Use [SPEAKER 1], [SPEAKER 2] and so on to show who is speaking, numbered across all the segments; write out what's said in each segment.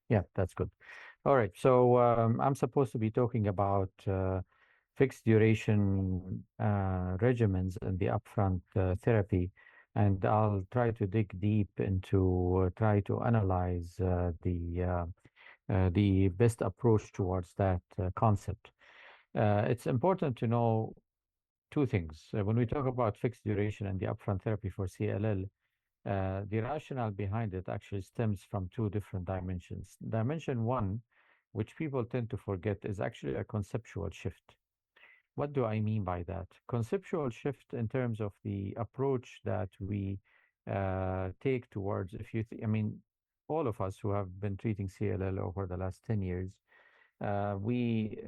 [SPEAKER 1] Yeah, that's good. All right. So I'm supposed to be talking about fixed duration regimens and the upfront therapy, and I'll try to dig deep into try to analyze the best approach towards that concept. It's important to know two things. When we talk about fixed duration and the upfront therapy for CLL, the rationale behind it actually stems from two different dimensions. Dimension one, which people tend to forget, is actually a conceptual shift. What do I mean by that? Conceptual shift in terms of the approach that we take towards, if you, I mean, all of us who have been treating CLL over the last 10 years, we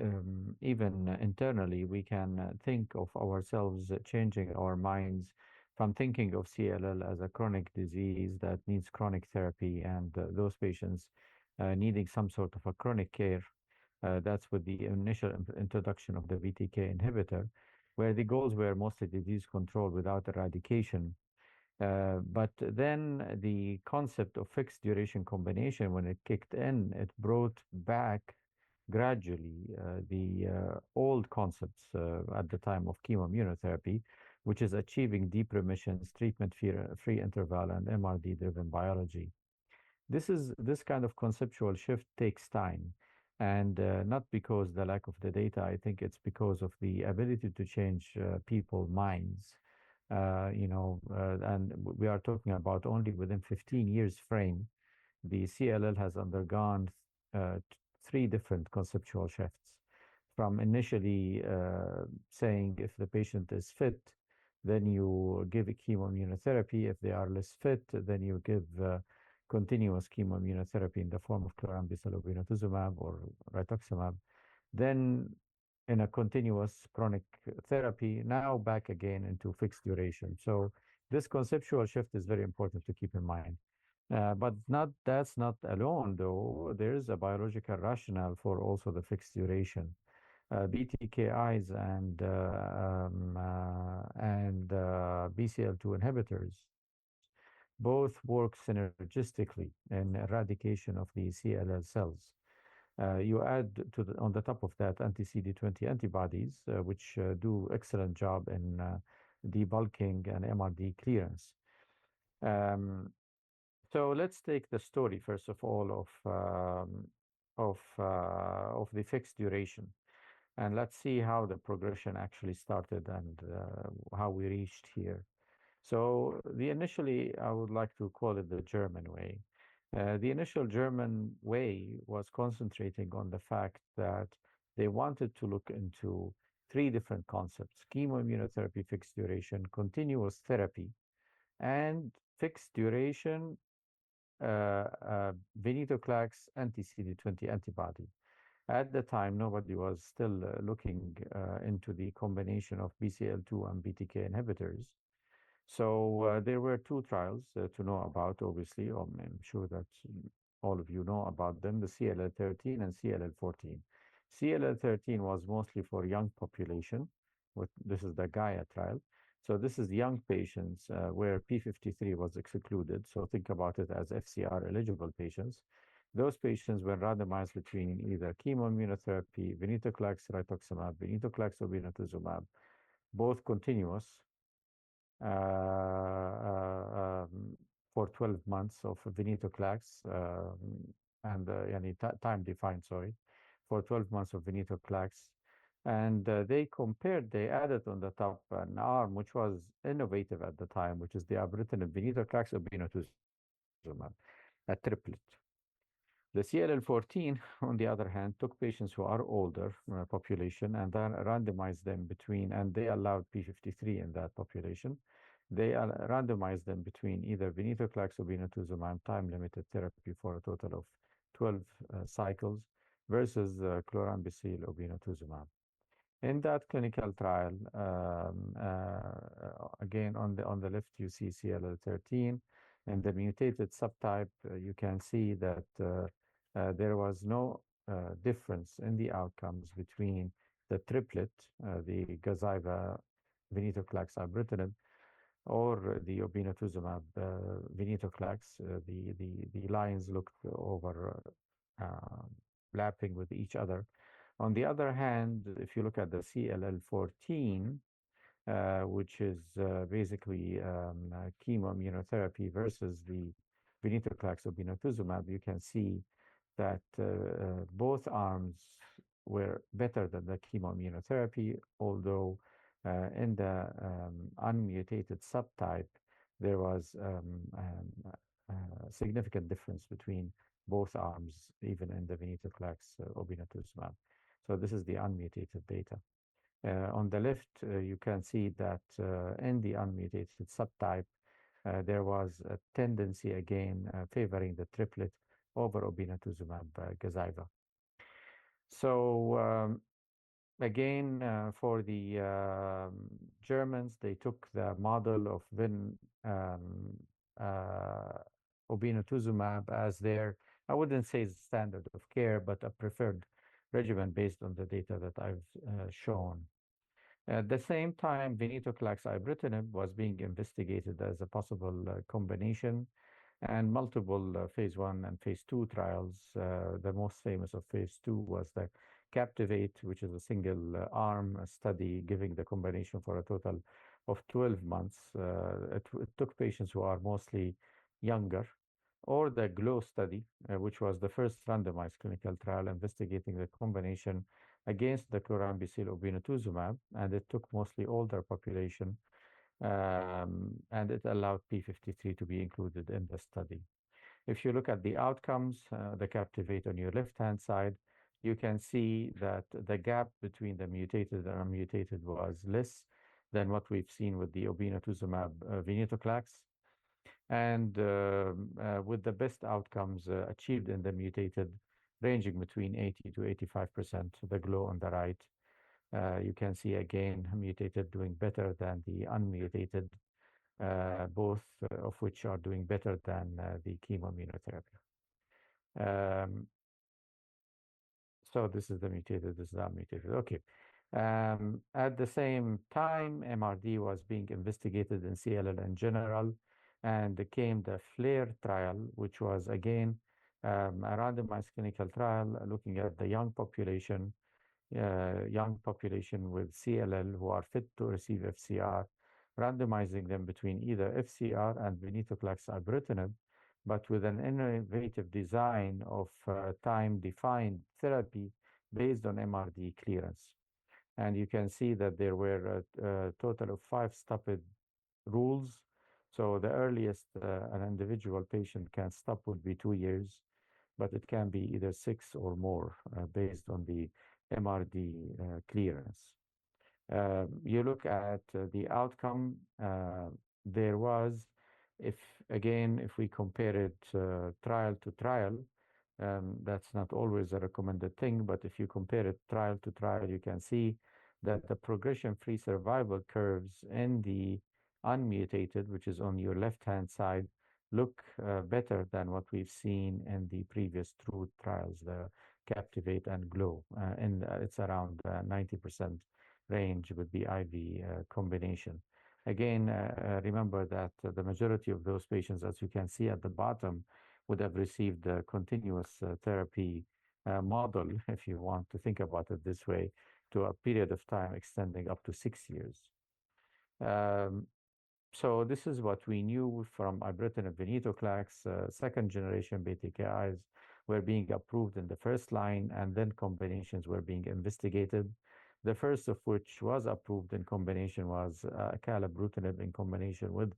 [SPEAKER 1] even internally, we can think of ourselves changing our minds from thinking of CLL as a chronic disease that needs chronic therapy and those patients needing some sort of a chronic care. That's with the initial introduction of the BTK inhibitor, where the goals were mostly disease control without eradication. But then the concept of fixed duration combination, when it kicked in, it brought back gradually the old concepts at the time of chemoimmunotherapy, which is achieving deep remissions, treatment-free interval, and MRD-driven biology. This kind of conceptual shift takes time, and not because the lack of the data. I think it's because of the ability to change people's minds. And we are talking about only within 15 years frame, the CLL has undergone three different conceptual shifts. From initially saying if the patient is fit, then you give a chemoimmunotherapy. If they are less fit, then you give continuous chemoimmunotherapy in the form of chlorambucil obinutuzumab or rituximab. Then in a continuous chronic therapy, now back again into fixed duration. So this conceptual shift is very important to keep in mind. But not that's not alone, though. There is a biological rationale for also the fixed duration. BTKIs and BCL2 inhibitors both work synergistically in eradication of the CLL cells. You add on the top of that anti-CD20 antibodies, which do excellent job in debulking and MRD clearance. So let's take the story first of all of the fixed duration, and let's see how the progression actually started and how we reached here. So initially, I would like to call it the German way. The initial German way was concentrating on the fact that they wanted to look into three different concepts: chemoimmunotherapy, fixed duration, continuous therapy, and fixed duration venetoclax anti-CD20 antibody. At the time, nobody was still looking into the combination of BCL2 and BTK inhibitors. So there were two trials to know about, obviously. I'm sure that all of you know about them, the CLL13 and CLL14. CLL13 was mostly for young population. This is the Gaia trial. So this is young patients where P53 was excluded. So think about it as FCR eligible patients. Those patients were randomized between either chemoimmunotherapy, venetoclax, rituximab, venetoclax, obinutuzumab, both continuous for 12 months of venetoclax and time defined, sorry, for 12 months of venetoclax. And they compared, they added on the top an arm which was innovative at the time, which is the ibrutinib venetoclax obinutuzumab, a triplet. The CLL14, on the other hand, took patients who are older population and then randomized them between, and they allowed P53 in that population. They randomized them between either venetoclax or obinutuzumab time-limited therapy for a total of 12 cycles versus chlorambucil obinutuzumab. In that clinical trial, again on the left you see CLL13, and the mutated subtype you can see that there was no difference in the outcomes between the triplet, the Gazyva, venetoclax, ibrutinib, or the obinutuzumab, venetoclax. The lines looked over overlapping with each other. On the other hand, if you look at the CLL14, which is basically chemoimmunotherapy versus the venetoclax or obinutuzumab, you can see that both arms were better than the chemoimmunotherapy, although in the unmutated subtype, there was significant difference between both arms, even in the venetoclax obinutuzumab. So this is the unmutated data. On the left, you can see that in the unmutated subtype, there was a tendency again favoring the triplet over obinutuzumab Gazyva. So again, for the Germans, they took the model of uh, obinutuzumab as their, I wouldn't say standard of care, but a preferred regimen based on the data that I've shown. At the same time, venetoclax ibrutinib was being investigated as a possible combination, and multiple phase 1 and phase 2 trials. The most famous of phase 2 was the Captivate, which is a single arm study giving the combination for a total of 12 months. It took patients who are mostly younger, or the GLOW study, which was the first randomized clinical trial investigating the combination against the chlorambucil obinutuzumab, and it took mostly older population, and it allowed p53 to be included in the study. If you look at the outcomes, the Captivate on your left-hand side, you can see that the gap between the mutated and unmutated was less than what we've seen with the obinutuzumab venetoclax, and with the best outcomes achieved in the mutated, ranging between 80 to 85%, the GLOW on the right. You can see again mutated doing better than the unmutated, both of which are doing better than the chemoimmunotherapy. So this is the mutated, this is the unmutated. Okay. At the same time, MRD was being investigated in CLL in general, and came the FLAIR trial, which was again a randomized clinical trial looking at the young population with CLL who are fit to receive FCR, randomizing them between either FCR and venetoclax ibrutinib, but with an innovative design of time-defined therapy based on MRD clearance. And you can see that there were a total of 5 stopped rules. So the earliest an individual patient can stop would be 2 years, but it can be either 6 or more based on the MRD clearance. You look at the outcome, there was, if we compare it trial to trial, that's not always a recommended thing, but if you compare it trial to trial, you can see that the progression-free survival curves in the unmutated, which is on your left-hand side, look better than what we've seen in the previous two trials, the Captivate and GLOW, and it's around 90% range with the IV combination. Again, remember that the majority of those patients, as you can see at the bottom, would have received a continuous therapy model, if you want to think about it this way, to a period of time extending up to 6 years. So this is what we knew from ibrutinib venetoclax. Second generation BTKIs were being approved in the first line, and then combinations were being investigated. The first of which was approved in combination was acalabrutinib in combination with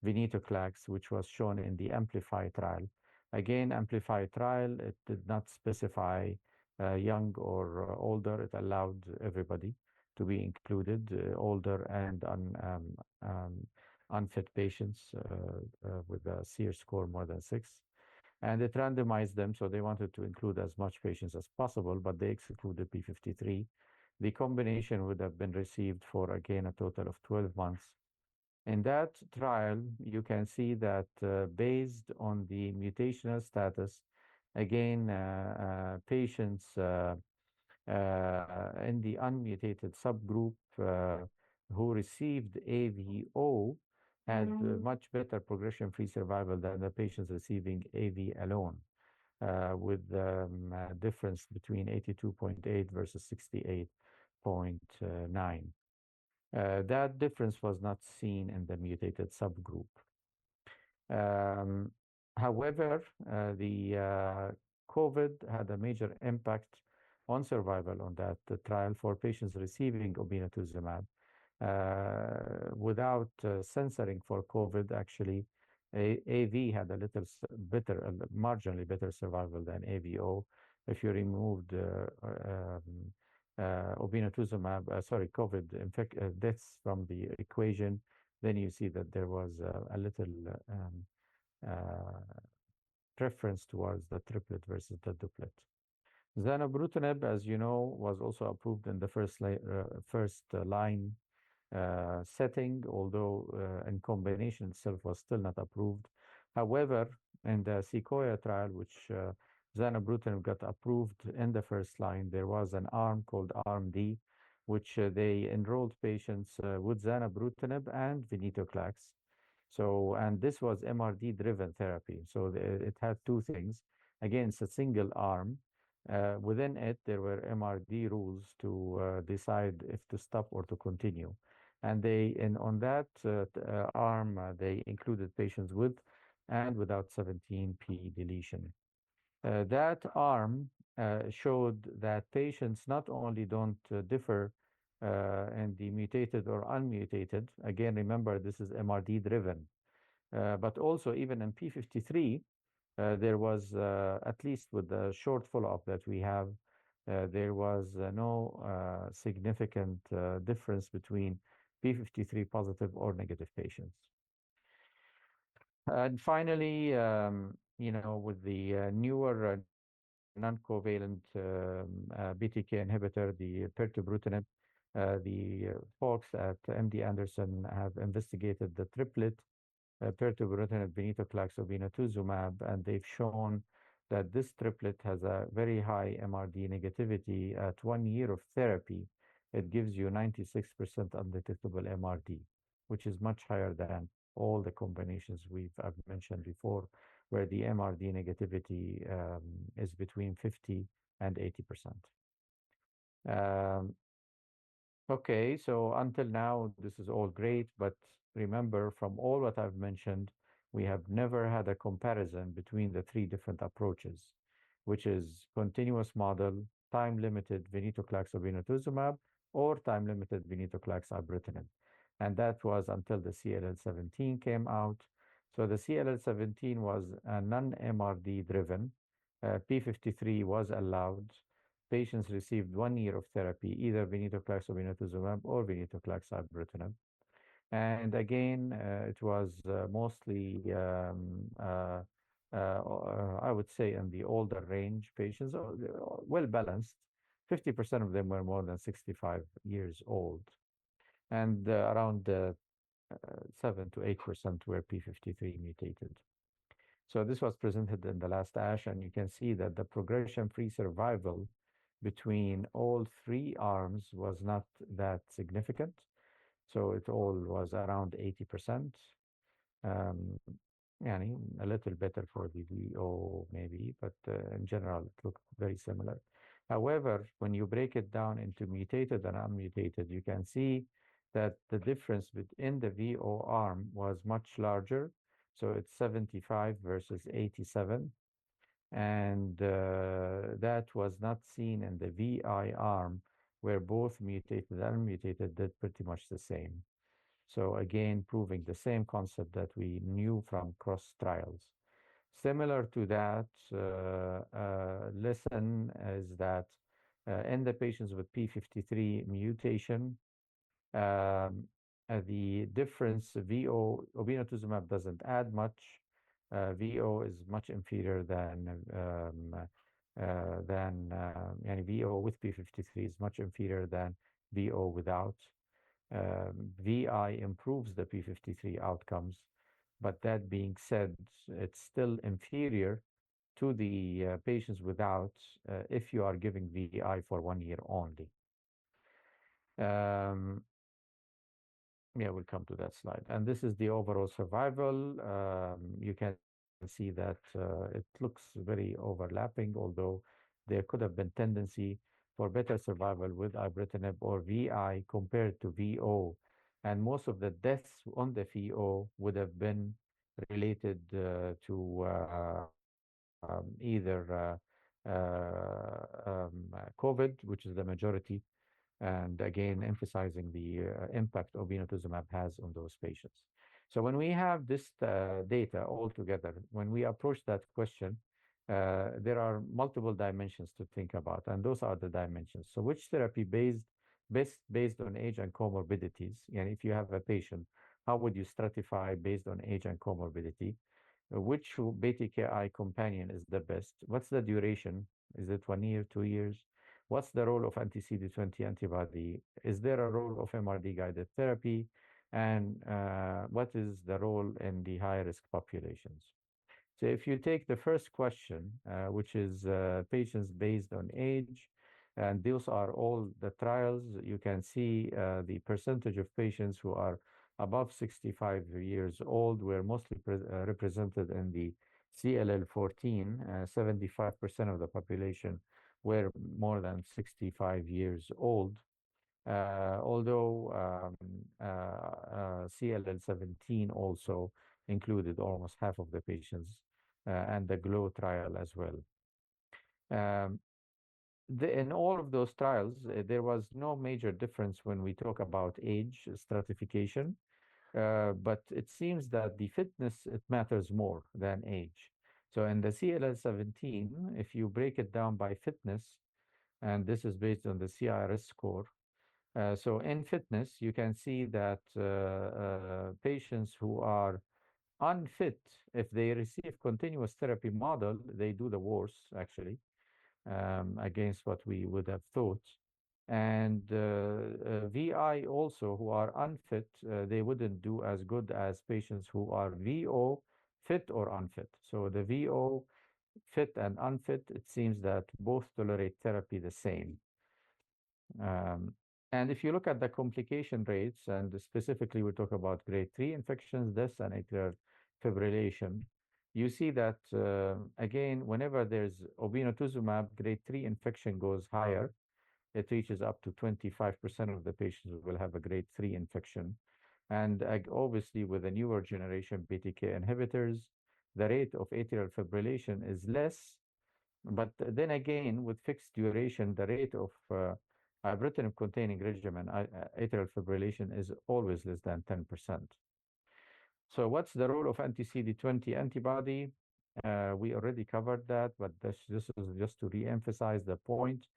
[SPEAKER 1] venetoclax, which was shown in the Amplify trial. Again, Amplify trial, it did not specify young or older. It allowed everybody to be included, older and unfit patients with a SEER score more than 6. And it randomized them, so they wanted to include as much patients as possible, but they excluded p53. The combination would have been received for, again, a total of 12 months. In that trial, you can see that based on the mutational status, again, patients in the unmutated subgroup who received AVO had much better progression-free survival than the patients receiving AV alone. with a difference between 82.8 versus 68.9. That difference was not seen in the mutated subgroup. Um, However, the COVID had a major impact on survival on that trial for patients receiving obinutuzumab. Without censoring for COVID, actually, AV had a little better, marginally better survival than AVO. If you removed obinutuzumab, sorry, COVID deaths from the equation, then you see that there was a little uh, preference towards the triplet versus the duplet. Zanubrutinib, as you know, was also approved in the first line setting, although in combination itself was still not approved. However, in the Sequoia trial, which zanubrutinib got approved in the first line, there was an arm called Arm D, which they enrolled patients with zanubrutinib and venetoclax. So, and this was MRD driven therapy. So it had two things. Again, it's a single arm. Within it, there were MRD rules to decide if to stop or to continue. And on that arm, they included patients with and without 17p deletion. That arm showed that patients not only don't differ in the mutated or unmutated, again, remember this is MRD driven, but also even in P53, there was, at least with the short follow-up that we have, there was no significant difference between P53 positive or negative patients. And finally, with the newer non-covalent BTK inhibitor, the pirtobrutinib, the folks at MD Anderson have investigated the triplet, pirtobrutinib, venetoclax, obinutuzumab, and they've shown that this triplet has a very high MRD negativity at 1 year of therapy. It gives you 96% undetectable MRD, which is much higher than all the combinations I've mentioned before, where the MRD negativity is between 50 and 80%. Okay, so until now, this is all great, but remember from all what I've mentioned, we have never had a comparison between the three different approaches, which is continuous model, time-limited venetoclax obinutuzumab, or time-limited venetoclax ibrutinib. And that was until the CLL17 came out. So the CLL17 was non-MRD driven. P53 was allowed. Patients received 1 year of therapy, either venetoclax obinutuzumab or venetoclax ibrutinib. And again, it was mostly, I would say, in the older range patients, well balanced. 50% of them were more than 65 years old, and around 7 to 8% were P53 mutated. So this was presented in the last ASH, and you can see that the progression-free survival between all three arms was not that significant. So it all was around 80%. A little better for the VO maybe, but in general, it looked very similar. However, when you break it down into mutated and unmutated, you can see that the difference within the VO arm was much larger. So it's 75 versus 87. And that was not seen in the VI arm, where both mutated and unmutated did pretty much the same. So again, proving the same concept that we knew from cross trials. Similar to that, lesson is that in the patients with P53 mutation, the difference VO obinutuzumab doesn't add much. VO is much inferior than VO with P53 is much inferior than VO without. VI improves the P53 outcomes, but that being said, it's still inferior to the patients without if you are giving VI for 1 year only. Yeah, we'll come to that slide. And this is the overall survival. You can see that it looks very overlapping, although there could have been tendency for better survival with ibrutinib or VI compared to VO. And most of the deaths on the VO would have been related to either COVID, which is the majority, and again emphasizing the impact obinutuzumab has on those patients. So when we have this data all together, when we approach that question, there are multiple dimensions to think about, and those are the dimensions. So which therapy based on age and comorbidities, and if you have a patient, how would you stratify based on age and comorbidity? Which BTKI companion is the best? What's the duration? Is it 1 year, 2 years? What's the role of anti-CD20 antibody? Is there a role of MRD-guided therapy? And what is the role in the high-risk populations? So if you take the first question, which is patients based on age, and those are all the trials, you can see the percentage of patients who are above 65 years old were mostly represented in the CLL 14. 75% of the population were more than 65 years old. Although CLL 17 also included almost half of the patients, and the GLOW trial as well. Um, in all of those trials, there was no major difference when we talk about age stratification, but it seems that the fitness, it matters more than age. So in the CLL 17, if you break it down by fitness, and this is based on the CIRS score, so in fitness, you can see that patients who are unfit, if they receive continuous therapy model, they do the worse actually, against what we would have thought. And VI also, who are unfit, they wouldn't do as good as patients who are VO fit or unfit. So the VO fit and unfit, it seems that both tolerate therapy the same. Um, and if you look at the complication rates, and specifically we talk about grade 3 infections, deaths, and atrial fibrillation, you see that, again, whenever there's obinutuzumab, grade 3 infection goes higher. It reaches up to 25% of the patients will have a grade 3 infection. And obviously, with the newer generation BTK inhibitors, the rate of atrial fibrillation is less, but then again, with fixed duration, the rate of ibrutinib-containing regimen atrial fibrillation is always less than 10%. So what's the role of anti-CD20 antibody? We already covered that, but this is just to re-emphasize the point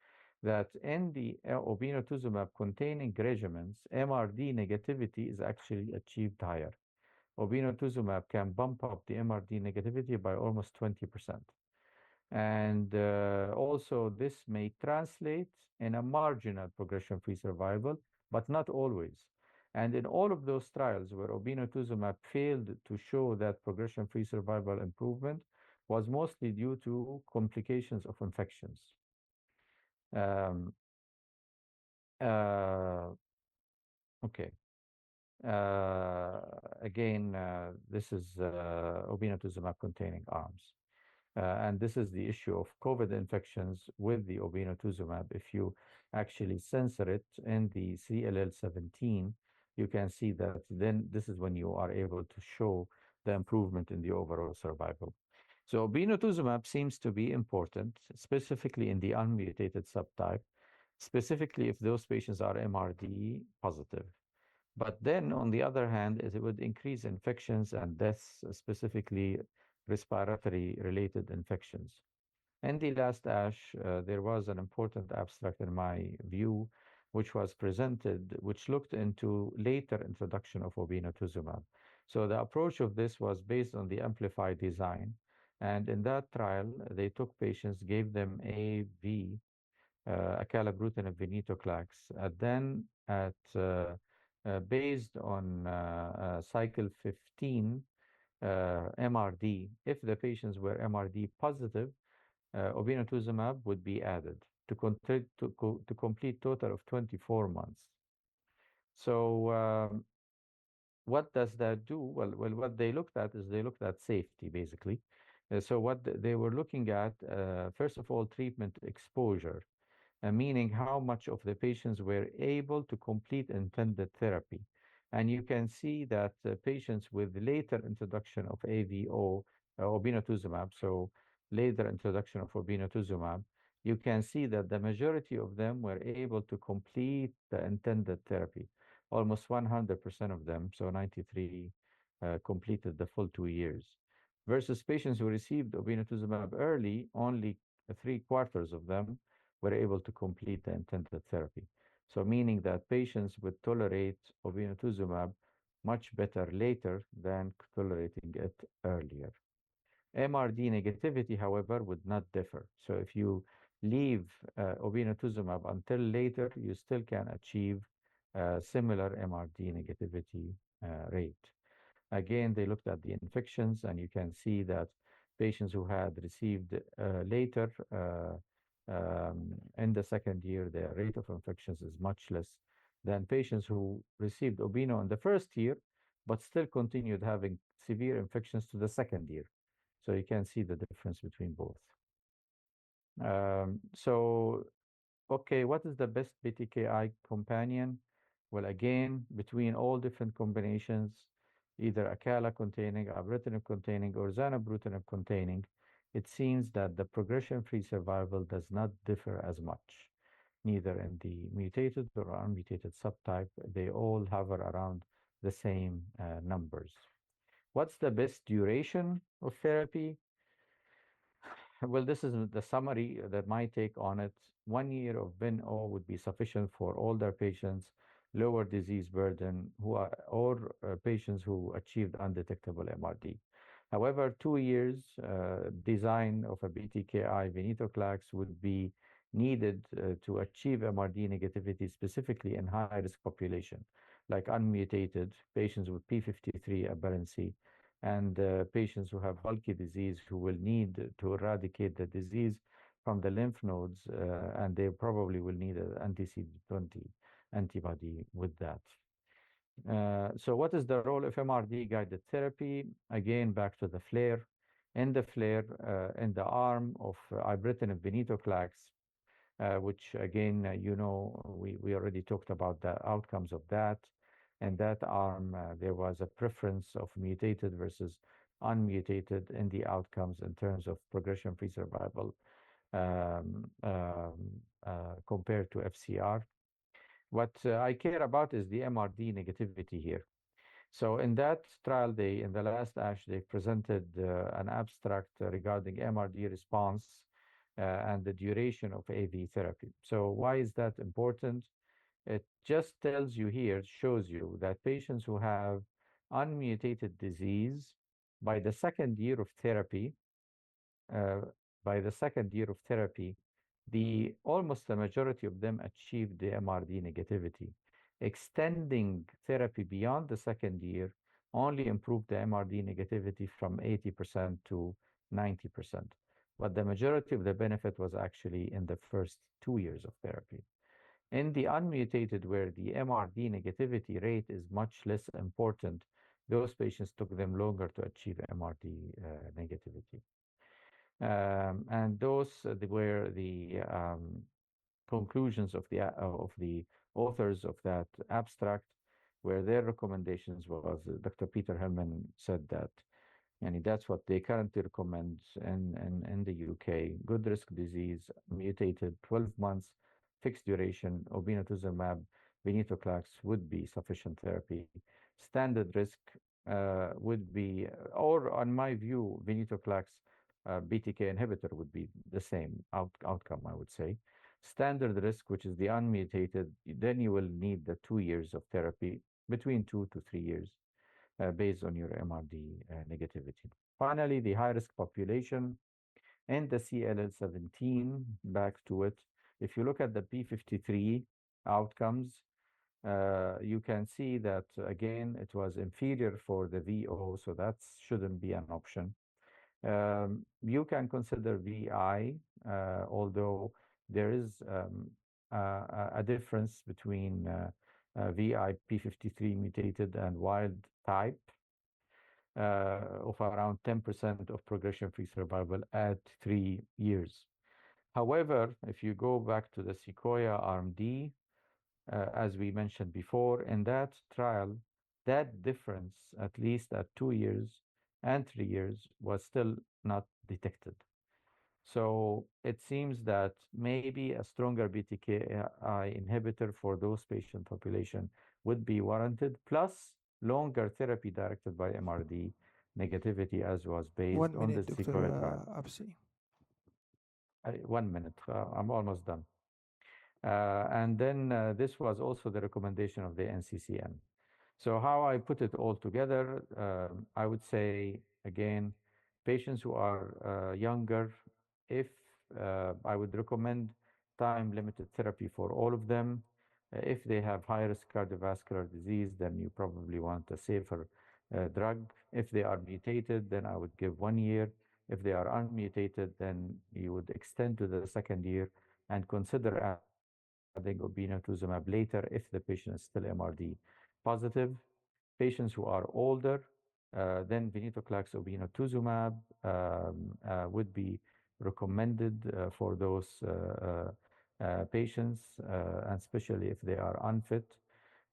[SPEAKER 1] that in the obinutuzumab-containing regimens, MRD negativity is actually achieved higher. Obinutuzumab can bump up the MRD negativity by almost 20%. And also, this may translate in a marginal progression-free survival, but not always. And in all of those trials where obinutuzumab failed to show that progression-free survival improvement was mostly due to complications of infections. Um, uh, okay. Again, this is obinutuzumab containing arms. And this is the issue of COVID infections with the obinutuzumab. If you actually censor it in the CLL 17, you can see that then this is when you are able to show the improvement in the overall survival. So obinutuzumab seems to be important, specifically in the unmutated subtype, specifically if those patients are MRD positive. But then, on the other hand, it would increase infections and deaths, specifically respiratory related infections. In the last ASH, there was an important abstract in my view, which was presented, which looked into later introduction of obinutuzumab. So the approach of this was based on the amplified design. And in that trial, they took patients, gave them AV, acalabrutinib venetoclax, then based on cycle 15 MRD, if the patients were MRD positive, obinutuzumab would be added to complete total of 24 months. So what does that do? Well, what they looked at is they looked at safety, basically. So they were looking at, first of all, treatment exposure, meaning how much of the patients were able to complete intended therapy. And you can see that patients with later introduction of AVO, obinutuzumab, so later introduction of obinutuzumab, you can see that the majority of them were able to complete the intended therapy. Almost 100% of them, so 93, completed the full 2 years. Versus patients who received obinutuzumab early, only three-quarters of them were able to complete the intended therapy. So meaning that patients would tolerate obinutuzumab much better later than tolerating it earlier. MRD negativity, however, would not differ. So if you leave obinutuzumab until later, you still can achieve similar MRD negativity rate. Again, they looked at the infections, and you can see that patients who had received later in the second year, their rate of infections is much less than patients who received Obino in the first year, but still continued having severe infections to the second year. So you can see the difference between both. So okay, what is the best BTKI companion? Well, again, between all different combinations, either acala containing, ibrutinib containing, or zanubrutinib containing, it seems that the progression-free survival does not differ as much, neither in the mutated or unmutated subtype. They all hover around the same numbers. What's the best duration of therapy? Well, this is the summary that my take on it. 1 year of BIN-O would be sufficient for older patients, lower disease burden, or patients who achieved undetectable MRD. However, 2 years design of a BTKI venetoclax would be needed to achieve MRD negativity, specifically in high-risk population, like unmutated patients with P53 aberrancy, and patients who have bulky disease who will need to eradicate the disease from the lymph nodes, and they probably will need an anti-CD20 antibody with that. So what is the role of MRD-guided therapy? Again, back to the FLAIR. In the FLAIR, in the arm of ibrutinib venetoclax, which again, we already talked about the outcomes of that. In that arm, there was a preference of mutated versus unmutated in the outcomes in terms of progression-free survival compared to FCR. What I care about is the MRD negativity here. So in that trial, in the last ASH, they presented an abstract regarding MRD response and the duration of AV therapy. So why is that important? It just tells you here, shows you that patients who have unmutated disease by the second year of therapy, uh, the almost the majority of them achieved the MRD negativity. Extending therapy beyond the second year only improved the MRD negativity from 80% to 90%. But the majority of the benefit was actually in the first 2 years of therapy. In the unmutated, where the MRD negativity rate is much less important, those patients took them longer to achieve MRD negativity. And those were the conclusions of the authors of that abstract, where their recommendations was Dr. Peter Hellman said that, and that's what they currently recommend in the UK. Good risk disease, mutated, 12 months, fixed duration, obinutuzumab, venetoclax would be sufficient therapy. Standard risk would be, or on my view, venetoclax BTK inhibitor would be the same outcome, I would say. Standard risk, which is the unmutated, then you will need the 2 years of therapy, between 2 to 3 years, based on your MRD negativity. Finally, the high-risk population and the CLL17, back to it. If you look at the P53 outcomes, you can see that, again, it was inferior for the VO, so that shouldn't be an option. You can consider VI, although there is a difference between VI P53 mutated and wild type. of around 10% of progression-free survival at 3 years. However, if you go back to the Sequoia Arm D, as we mentioned before, in that trial, that difference, at least at 2 years and 3 years, was still not detected. So it seems that maybe a stronger BTKI inhibitor for those patient population would be warranted, plus longer therapy directed by MRD negativity, as was based
[SPEAKER 2] One
[SPEAKER 1] on the
[SPEAKER 2] minute, Dr.
[SPEAKER 1] Sequoia trial.
[SPEAKER 2] Absi.
[SPEAKER 1] 1 minute, I'm almost done. And then this was also the recommendation of the NCCN. So how I put it all together, I would say again, patients who are younger, if I would recommend time-limited therapy for all of them. If they have high-risk cardiovascular disease, then you probably want a safer drug. If they are mutated, then I would give 1 year. If they are unmutated, then you would extend to the second year and consider adding obinutuzumab later if the patient is still MRD positive. Patients who are older, then venetoclax obinutuzumab would be recommended for those patients, and especially if they are unfit.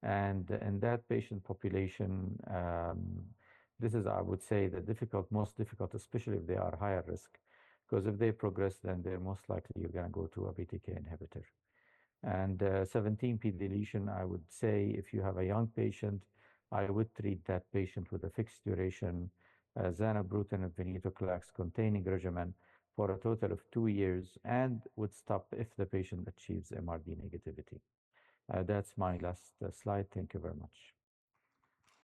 [SPEAKER 1] And in that patient population, this is, I would say, the most difficult, especially if they are higher risk, because if they progress, then they're most likely you're going to go to a BTK inhibitor. And 17p deletion, I would say if you have a young patient, I would treat that patient with a fixed duration zanubrutinib venetoclax containing regimen for a total of 2 years and would stop if the patient achieves MRD negativity. That's my last slide. Thank you very much.